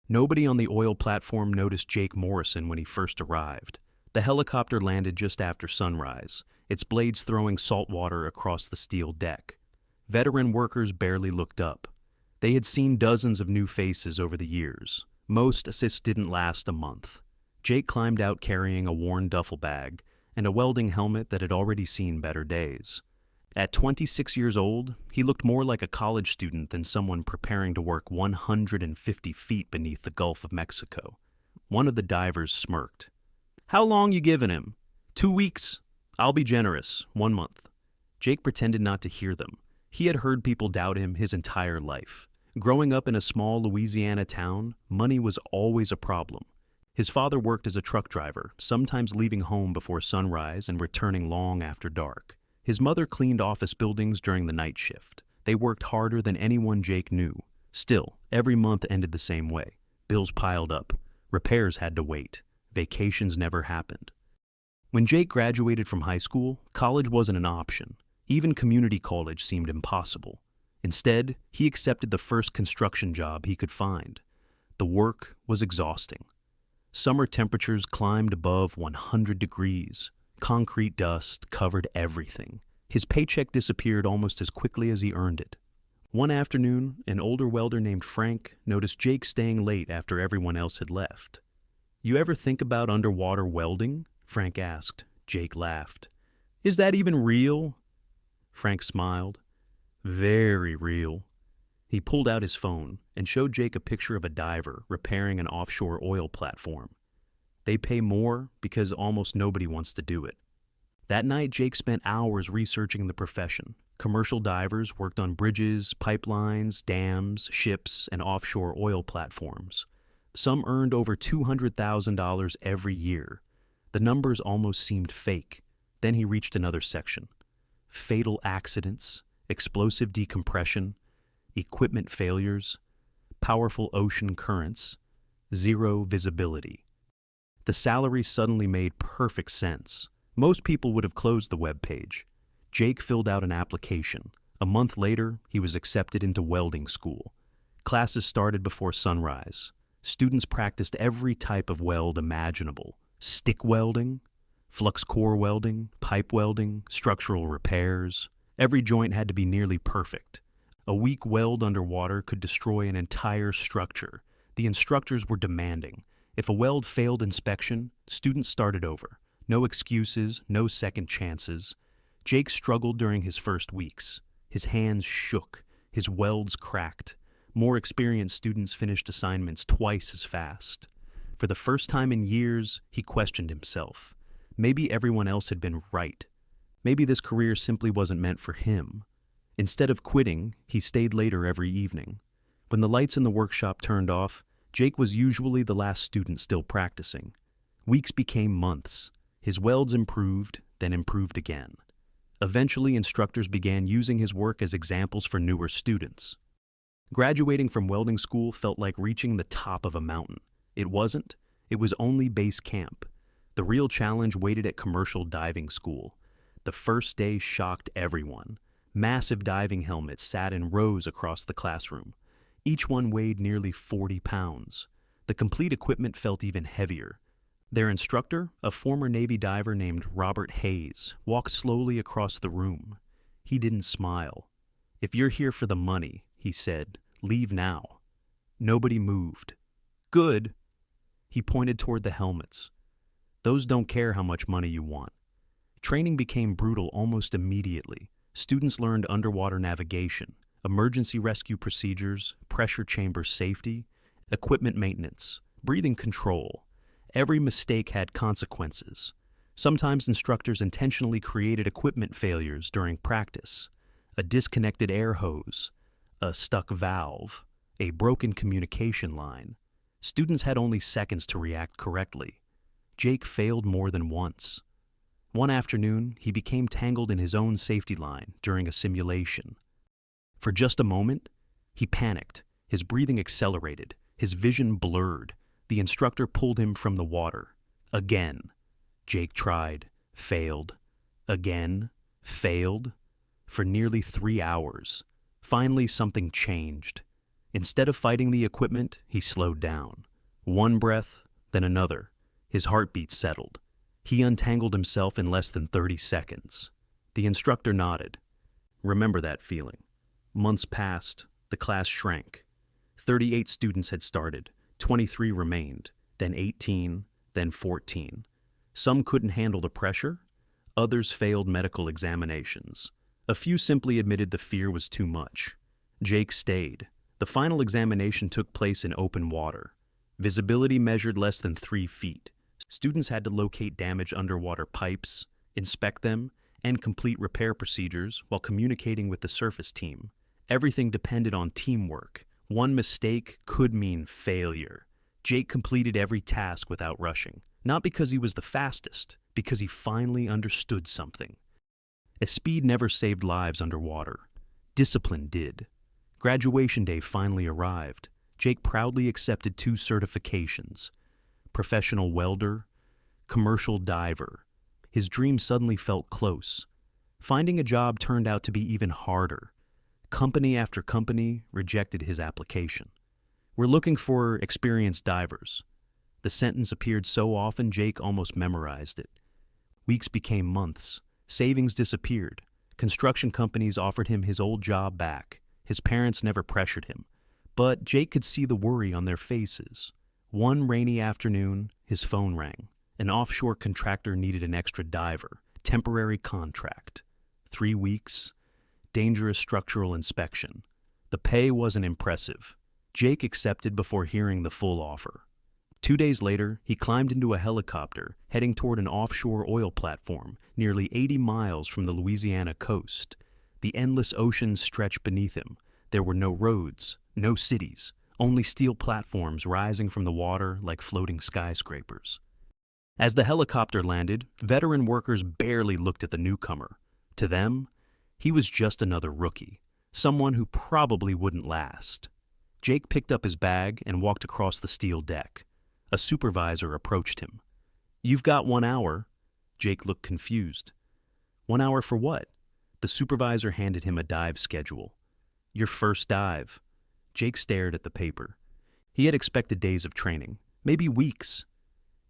Nobody on the oil platform noticed Jake Morrison when he first arrived. The helicopter landed just after sunrise, its blades throwing salt water across the steel deck. Veteran workers barely looked up. They had seen dozens of new faces over the years. Most assists didn't last a month. Jake climbed out carrying a worn duffel bag and a welding helmet that had already seen better days. At 26 years old, he looked more like a college student than someone preparing to work 150 feet beneath the Gulf of Mexico. One of the divers smirked. "How long you giving him?" 2 weeks. I'll be generous. 1 month. Jake pretended not to hear them. He had heard people doubt him his entire life. Growing up in a small Louisiana town, money was always a problem. His father worked as a truck driver, sometimes leaving home before sunrise and returning long after dark. His mother cleaned office buildings during the night shift. They worked harder than anyone Jake knew. Still, every month ended the same way. Bills piled up. Repairs had to wait. Vacations never happened. When Jake graduated from high school, college wasn't an option. Even community college seemed impossible. Instead, he accepted the first construction job he could find. The work was exhausting. Summer temperatures climbed above 100 degrees. Concrete dust covered everything. His paycheck disappeared almost as quickly as he earned it. One afternoon, an older welder named Frank noticed Jake staying late after everyone else had left. "You ever think about underwater welding?" Frank asked. Jake laughed. "Is that even real?" Frank smiled. "Very real." He pulled out his phone and showed Jake a picture of a diver repairing an offshore oil platform. They pay more because almost nobody wants to do it. That night, Jake spent hours researching the profession. Commercial divers worked on bridges, pipelines, dams, ships, and offshore oil platforms. Some earned over $200,000 every year. The numbers almost seemed fake. Then he reached another section. Fatal accidents, explosive decompression, equipment failures, powerful ocean currents, zero visibility. The salary suddenly made perfect sense. Most people would have closed the web page. Jake filled out an application. A month later, he was accepted into welding school. Classes started before sunrise. Students practiced every type of weld imaginable. Stick welding, flux core welding, pipe welding, structural repairs. Every joint had to be nearly perfect. A weak weld underwater could destroy an entire structure. The instructors were demanding. If a weld failed inspection, students started over. No excuses, no second chances. Jake struggled during his first weeks. His hands shook. His welds cracked. More experienced students finished assignments twice as fast. For the first time in years, he questioned himself. Maybe everyone else had been right. Maybe this career simply wasn't meant for him. Instead of quitting, he stayed later every evening. When the lights in the workshop turned off, Jake was usually the last student still practicing. Weeks became months. His welds improved, then improved again. Eventually, instructors began using his work as examples for newer students. Graduating from welding school felt like reaching the top of a mountain. It wasn't. It was only base camp. The real challenge waited at commercial diving school. The first day shocked everyone. Massive diving helmets sat in rows across the classroom. Each one weighed nearly 40 pounds. The complete equipment felt even heavier. Their instructor, a former Navy diver named Robert Hayes, walked slowly across the room. He didn't smile. "If you're here for the money," he said, "leave now." Nobody moved. "Good." He pointed toward the helmets. "Those don't care how much money you want." Training became brutal almost immediately. Students learned underwater navigation, emergency rescue procedures, pressure chamber safety, equipment maintenance, breathing control. Every mistake had consequences. Sometimes instructors intentionally created equipment failures during practice. A disconnected air hose, a stuck valve, a broken communication line. Students had only seconds to react correctly. Jake failed more than once. One afternoon, he became tangled in his own safety line during a simulation. For just a moment, he panicked. His breathing accelerated. His vision blurred. The instructor pulled him from the water. Again. Jake tried, failed. Again, failed. For nearly 3 hours. Finally, something changed. Instead of fighting the equipment, he slowed down. One breath, then another. His heartbeat settled. He untangled himself in less than 30 seconds. The instructor nodded. Remember that feeling. Months passed, the class shrank. 38 students had started, 23 remained, then 18, then 14. Some couldn't handle the pressure, others failed medical examinations. A few simply admitted the fear was too much. Jake stayed. The final examination took place in open water. Visibility measured less than 3 feet. Students had to locate damaged underwater pipes, inspect them, and complete repair procedures while communicating with the surface team. Everything depended on teamwork. One mistake could mean failure. Jake completed every task without rushing, not because he was the fastest, because he finally understood something. A speed never saved lives underwater. Discipline did. Graduation day finally arrived. Jake proudly accepted 2 certifications: professional welder, commercial diver. His dream suddenly felt close. Finding a job turned out to be even harder. Company after company rejected his application. "We're looking for experienced divers." The sentence appeared so often Jake almost memorized it. Weeks became months. Savings disappeared. Construction companies offered him his old job back. His parents never pressured him. But Jake could see the worry on their faces. One rainy afternoon, his phone rang. An offshore contractor needed an extra diver. Temporary contract. 3 weeks. Dangerous structural inspection. The pay wasn't impressive. Jake accepted before hearing the full offer. 2 days later, he climbed into a helicopter, heading toward an offshore oil platform nearly 80 miles from the Louisiana coast. The endless ocean stretched beneath him. There were no roads, no cities, only steel platforms rising from the water like floating skyscrapers. As the helicopter landed, veteran workers barely looked at the newcomer. To them, he was just another rookie, someone who probably wouldn't last. Jake picked up his bag and walked across the steel deck. A supervisor approached him. "You've got 1 hour." Jake looked confused. "1 hour for what?" The supervisor handed him a dive schedule. "Your first dive." Jake stared at the paper. He had expected days of training, maybe weeks.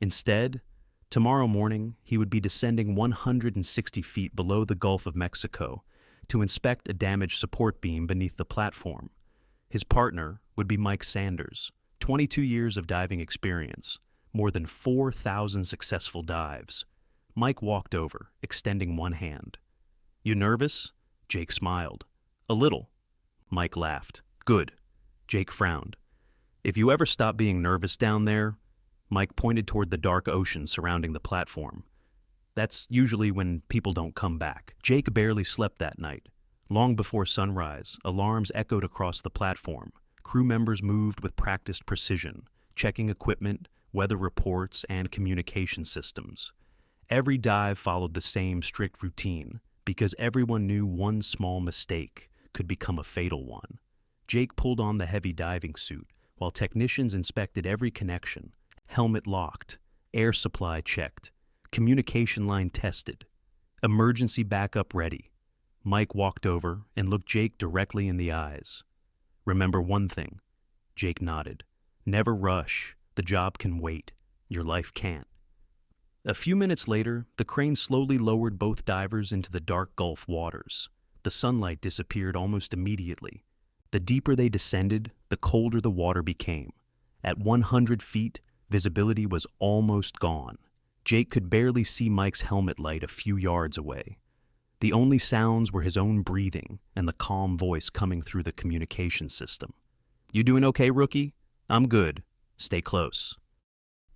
Instead, tomorrow morning, he would be descending 160 feet below the Gulf of Mexico to inspect a damaged support beam beneath the platform. His partner would be Mike Sanders, 22 years of diving experience, more than 4,000 successful dives. Mike walked over, extending one hand. "You nervous?" Jake smiled. "A little." Mike laughed. "Good." Jake frowned. "If you ever stop being nervous down there," Mike pointed toward the dark ocean surrounding the platform, "that's usually when people don't come back." Jake barely slept that night. Long before sunrise, alarms echoed across the platform. Crew members moved with practiced precision, checking equipment, weather reports, and communication systems. Every dive followed the same strict routine, because everyone knew one small mistake could become a fatal one. Jake pulled on the heavy diving suit, while technicians inspected every connection. Helmet locked, air supply checked, communication line tested, emergency backup ready. Mike walked over and looked Jake directly in the eyes. "Remember one thing." Jake nodded. "Never rush. The job can wait. Your life can't." A few minutes later, the crane slowly lowered both divers into the dark Gulf waters. The sunlight disappeared almost immediately. The deeper they descended, the colder the water became. At 100 feet, visibility was almost gone. Jake could barely see Mike's helmet light a few yards away. The only sounds were his own breathing and the calm voice coming through the communication system. "You doing okay, rookie?" "I'm good. Stay close."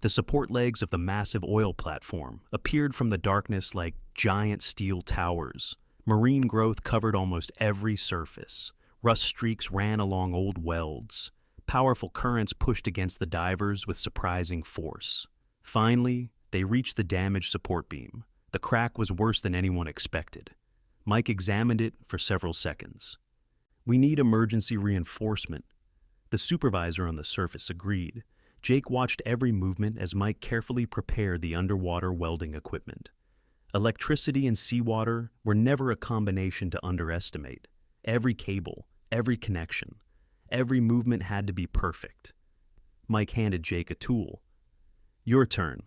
The support legs of the massive oil platform appeared from the darkness like giant steel towers. Marine growth covered almost every surface. Rust streaks ran along old welds. Powerful currents pushed against the divers with surprising force. Finally, they reached the damaged support beam. The crack was worse than anyone expected. Mike examined it for several seconds. "We need emergency reinforcement." The supervisor on the surface agreed. Jake watched every movement as Mike carefully prepared the underwater welding equipment. Electricity and seawater were never a combination to underestimate. Every cable, every connection, Every movement had to be perfect. Mike handed Jake a tool. "Your turn."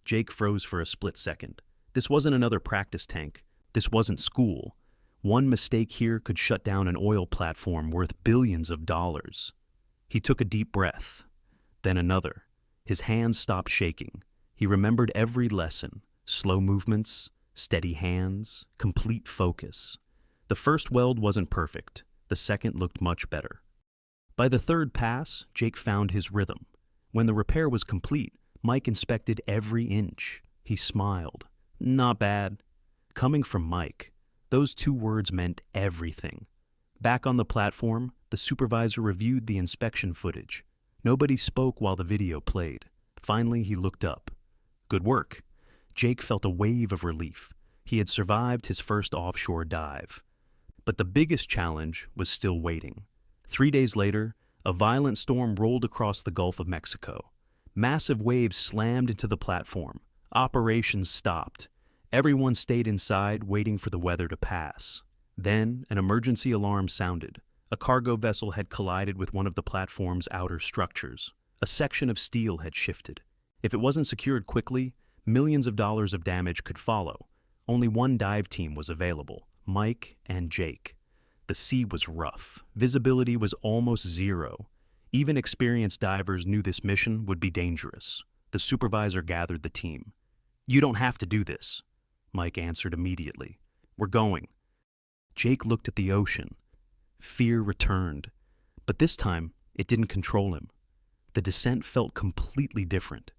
Jake froze for a split second. This wasn't another practice tank. This wasn't school. One mistake here could shut down an oil platform worth billions of dollars. He took a deep breath, then another. His hands stopped shaking. He remembered every lesson: slow movements, steady hands, complete focus. The first weld wasn't perfect. The second looked much better. By the third pass, Jake found his rhythm. When the repair was complete, Mike inspected every inch. He smiled. Not bad. Coming from Mike, those two words meant everything. Back on the platform, the supervisor reviewed the inspection footage. Nobody spoke while the video played. Finally, he looked up. "Good work." Jake felt a wave of relief. He had survived his first offshore dive. But the biggest challenge was still waiting. 3 days later, a violent storm rolled across the Gulf of Mexico. Massive waves slammed into the platform. Operations stopped. Everyone stayed inside, waiting for the weather to pass. Then, an emergency alarm sounded. A cargo vessel had collided with one of the platform's outer structures. A section of steel had shifted. If it wasn't secured quickly, millions of dollars of damage could follow. Only one dive team was available: Mike and Jake. The sea was rough. Visibility was almost zero. Even experienced divers knew this mission would be dangerous. The supervisor gathered the team. "You don't have to do this," Mike answered immediately. "We're going." Jake looked at the ocean. Fear returned. But this time, it didn't control him. The descent felt completely different.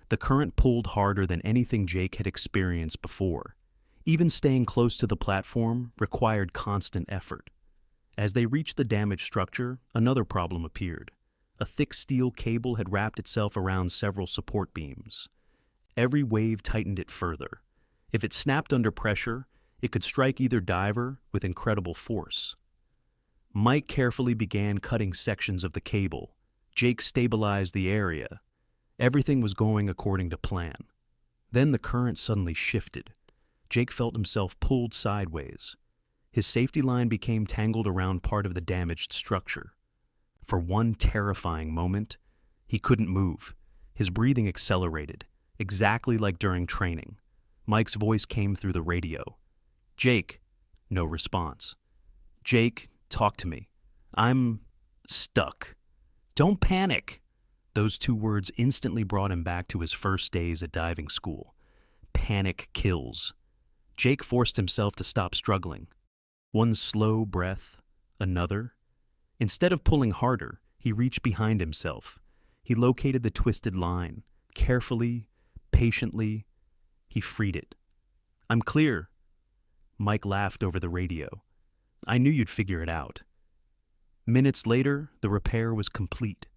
The current pulled harder than anything Jake had experienced before. Even staying close to the platform required constant effort. As they reached the damaged structure, another problem appeared. A thick steel cable had wrapped itself around several support beams. Every wave tightened it further. If it snapped under pressure, it could strike either diver with incredible force. Mike carefully began cutting sections of the cable. Jake stabilized the area. Everything was going according to plan. Then the current suddenly shifted. Jake felt himself pulled sideways. His safety line became tangled around part of the damaged structure. For one terrifying moment, he couldn't move. His breathing accelerated, exactly like during training. Mike's voice came through the radio. "Jake." No response. "Jake, talk to me. I'm stuck." "Don't panic." Those two words instantly brought him back to his first days at diving school. Panic kills. Jake forced himself to stop struggling. One slow breath, another. Instead of pulling harder, he reached behind himself. He located the twisted line. Carefully, patiently, he freed it. "I'm clear." Mike laughed over the radio. "I knew you'd figure it out." Minutes later, the repair was complete.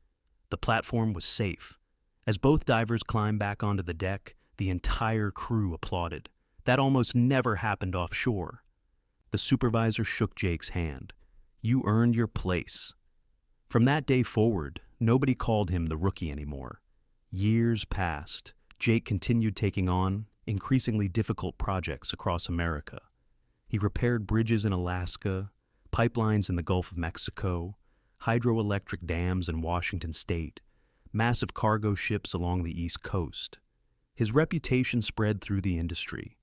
The platform was safe. As both divers climbed back onto the deck, the entire crew applauded. That almost never happened offshore. The supervisor shook Jake's hand. "You earned your place." From that day forward, nobody called him the rookie anymore. Years passed. Jake continued taking on increasingly difficult projects across America. He repaired bridges in Alaska, pipelines in the Gulf of Mexico, hydroelectric dams in Washington state, massive cargo ships along the East Coast. His reputation spread through the industry.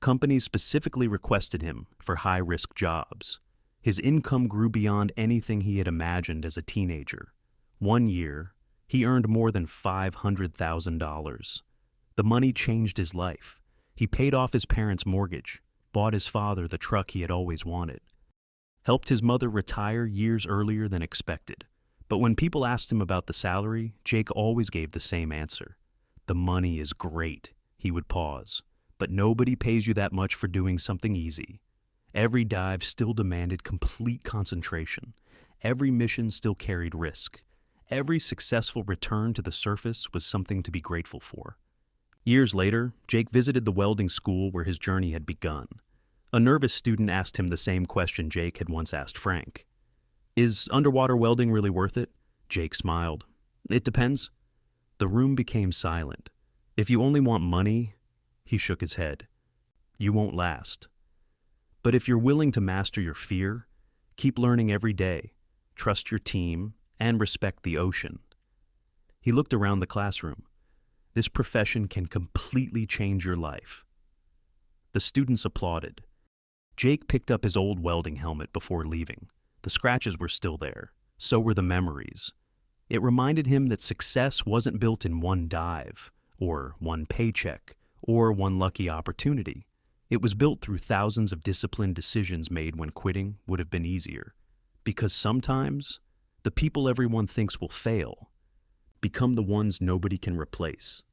Companies specifically requested him for high-risk jobs. His income grew beyond anything he had imagined as a teenager. One year, he earned more than $500,000. The money changed his life. He paid off his parents' mortgage, bought his father the truck he had always wanted, helped his mother retire years earlier than expected. But when people asked him about the salary, Jake always gave the same answer. "The money is great," he would pause. "But nobody pays you that much for doing something easy." Every dive still demanded complete concentration. Every mission still carried risk. Every successful return to the surface was something to be grateful for. Years later, Jake visited the welding school where his journey had begun. A nervous student asked him the same question Jake had once asked Frank. "Is underwater welding really worth it?" Jake smiled. "It depends." The room became silent. "If you only want money," he shook his head, "you won't last. But if you're willing to master your fear, keep learning every day, trust your team, and respect the ocean. He looked around the classroom. This profession can completely change your life. The students applauded. Jake picked up his old welding helmet before leaving. The scratches were still there. So were the memories. It reminded him that success wasn't built in one dive, or one paycheck, or one lucky opportunity. It was built through thousands of disciplined decisions made when quitting would have been easier. Because sometimes, the people everyone thinks will fail become the ones nobody can replace.